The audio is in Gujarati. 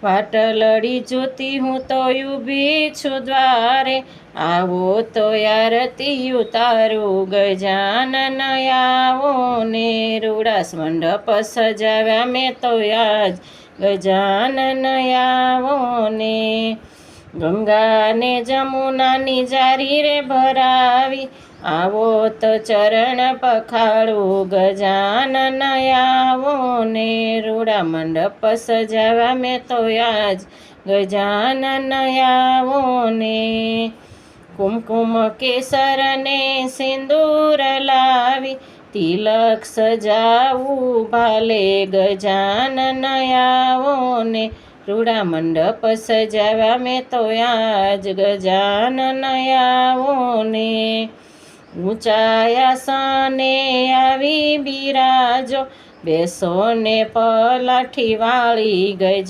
વાટલડી જોતી હું તો ઊભી છું દ્વારે, આવો તો આરતી ઉતારું ગજાનન આવો ને, રૂડાસ મંડપ સજાવ્યા મેં તો આજ ગજાનન આવો ને. ગંગા ને જમુનાની જારી રે ભરાવી, આવો તો ચરણ પખાડું ગજાનન આવો ને, રૂડા મંડપ સજાવ્યા મેં તો આજ ગજાનન આવો ને. કુમકુમ કેસર ને સિંદૂર લાવી, તિલક સજાવું ભાલે ગજાનન આવો ને, રૂડા મંડપ સજાવ્યા મેં તો આજ ગજાનન આવો ને. ઊંચા આસને આવી બિરાજો, બેસો ને પલાઠી વાળી ગજા